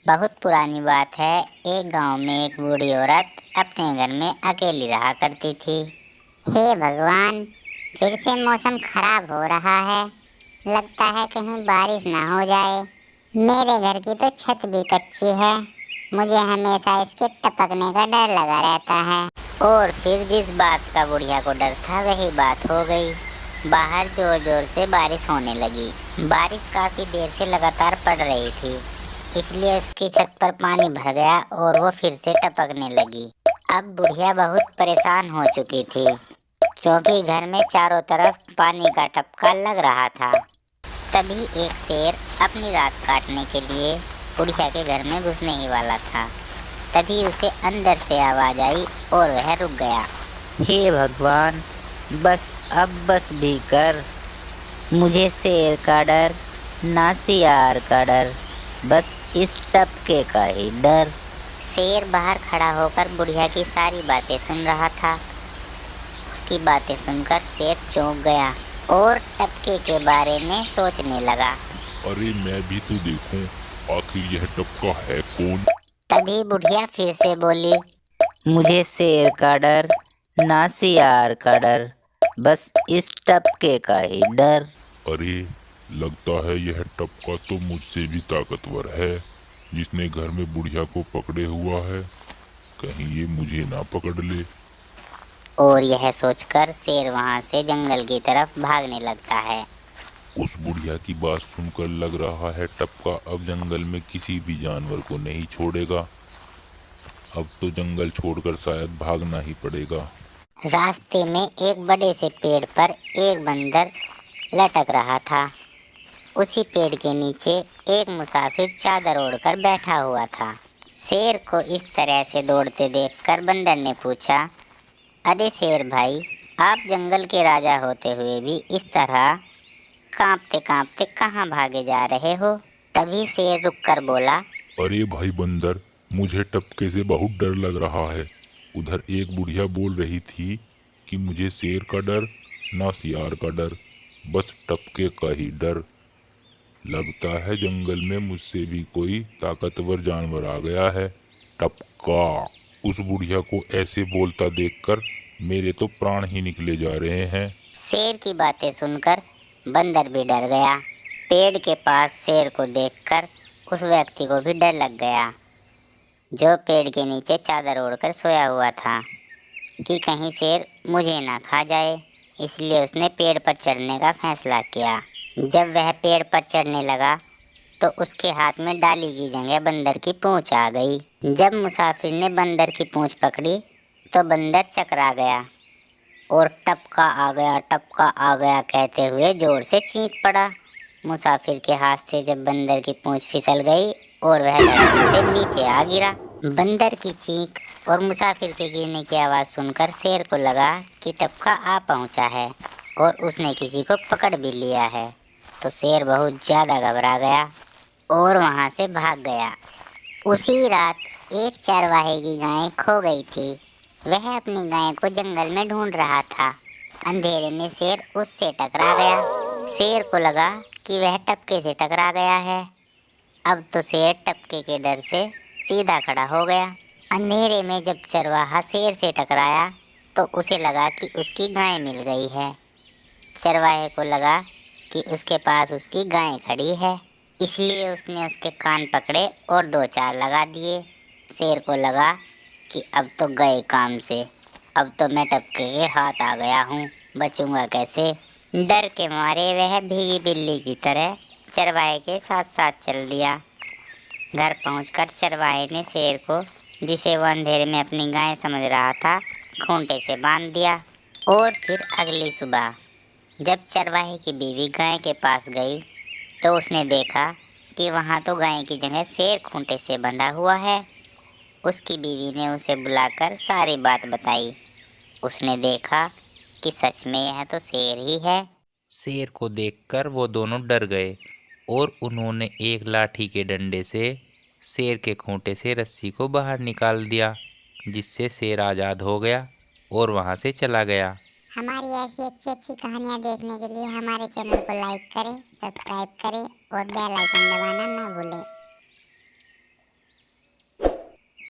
बहुत पुरानी बात है। एक गांव में एक बूढ़ी औरत अपने घर में अकेली रहा करती थी। हे भगवान, फिर से मौसम खराब हो रहा है। लगता है कहीं बारिश ना हो जाए। मेरे घर की तो छत भी कच्ची है। मुझे हमेशा इसके टपकने का डर लगा रहता है। और फिर जिस बात का बुढ़िया को डर था वही बात हो गई। बाहर जोर जोर से बारिश होने लगी। बारिश काफी देर से लगातार पड़ रही थी, इसलिए उसकी छत पर पानी भर गया और वो फिर से टपकने लगी। अब बुढ़िया बहुत परेशान हो चुकी थी, क्योंकि घर में चारों तरफ पानी का टपका लग रहा था। तभी एक शेर अपनी रात काटने के लिए बुढ़िया के घर में घुसने ही वाला था। तभी उसे अंदर से आवाज आई और वह रुक गया। हे भगवान, बस भी कर। मुझे शेर का डर, ना सियार का डर, बस इस टपके का ही डर। शेर बाहर खड़ा होकर बुढ़िया की सारी बातें सुन रहा था। उसकी बातें सुनकर शेर चौंक गया और टपके के बारे में सोचने लगा। अरे मैं भी तो देखूं, आखिर यह टपका है कौन? तभी बुढ़िया फिर से बोली। मुझे शेर का डर, ना सियार का डर, बस इस टपके का ही डर। अरे लगता है यह टपका तो मुझसे भी ताकतवर है, जिसने घर में बुढ़िया को पकड़े हुआ है। कहीं ये मुझे ना पकड़ ले। और यह सोचकर शेर वहां से जंगल की तरफ भागने लगता है। उस बुढ़िया की बात सुनकर लग रहा है टपका अब जंगल में किसी भी जानवर को नहीं छोड़ेगा। अब तो जंगल छोड़कर शायद भागना ही पड़ेगा। रास्ते में एक बड़े से पेड़ पर एक बंदर लटक रहा था। उसी पेड़ के नीचे एक मुसाफिर चादर ओढ़कर बैठा हुआ था। शेर को इस तरह से दौड़ते देखकर बंदर ने पूछा, अरे शेर भाई, आप जंगल के राजा होते हुए भी इस तरह कांपते कांपते कहाँ भागे जा रहे हो? तभी शेर रुककर बोला, अरे भाई बंदर, मुझे टपके से बहुत डर लग रहा है। उधर एक बुढ़िया बोल रही थी कि मुझे शेर का डर, ना सियार का डर, बस टपके का ही डर। लगता है जंगल में मुझसे भी कोई ताकतवर जानवर आ गया है। टपका। उस बुढ़िया को ऐसे बोलता देखकर मेरे तो प्राण ही निकले जा रहे हैं। शेर की बातें सुनकर बंदर भी डर गया। पेड़ के पास शेर को देखकर उस व्यक्ति को भी डर लग गया, जो पेड़ के नीचे चादर ओढ़कर सोया हुआ था, कि कहीं शेर मुझे ना खा जाए। इसलिए उसने पेड़ पर चढ़ने का फैसला किया। जब वह पेड़ पर चढ़ने लगा तो उसके हाथ में डाली की जगह बंदर की पूंछ आ गई। जब मुसाफिर ने बंदर की पूंछ पकड़ी तो बंदर चकरा गया और टपका आ गया, टपका आ गया कहते हुए जोर से चीख पड़ा। मुसाफिर के हाथ से जब बंदर की पूंछ फिसल गई और वह धड़ाम से नीचे आ गिरा। बंदर की चीख और मुसाफिर के गिरने की आवाज़ सुनकर शेर को लगा कि टपका आ पहुंचा है और उसने किसी को पकड़ भी लिया है। तो शेर बहुत ज़्यादा घबरा गया और वहां से भाग गया। उसी रात एक चरवाहे की गाय खो गई थी। वह अपनी गाय को जंगल में ढूंढ रहा था। अंधेरे में शेर उससे टकरा गया। शेर को लगा कि वह टपके से टकरा गया है। अब तो शेर टपके के डर से सीधा खड़ा हो गया। अंधेरे में जब चरवाहा शेर से टकराया तो उसे लगा कि उसकी गाय मिल गई है। चरवाहे को लगा कि उसके पास उसकी गाय खड़ी है, इसलिए उसने उसके कान पकड़े और दो चार लगा दिए। शेर को लगा कि अब तो गए काम से, अब तो मैं टपके के हाथ आ गया हूँ, बचूंगा कैसे? डर के मारे वह भीगी बिल्ली की तरह चरवाहे के साथ साथ चल दिया। घर पहुंचकर चरवाहे ने शेर को, जिसे वह अंधेरे में अपनी गाय समझ रहा था, खूंटे से बांध दिया। और फिर अगली सुबह जब चरवाहे की बीवी गाय के पास गई तो उसने देखा कि वहाँ तो गाय की जगह शेर खूंटे से बंधा हुआ है। उसकी बीवी ने उसे बुलाकर सारी बात बताई। उसने देखा कि सच में यह तो शेर ही है। शेर को देखकर वो दोनों डर गए और उन्होंने एक लाठी के डंडे से शेर के खूंटे से रस्सी को बाहर निकाल दिया, जिससे शेर आज़ाद हो गया और वहाँ से चला गया। हमारी ऐसी अच्छी अच्छी कहानियाँ देखने के लिए हमारे चैनल को लाइक करें, सब्सक्राइब करें और बेल आइकन दबाना ना भूलें।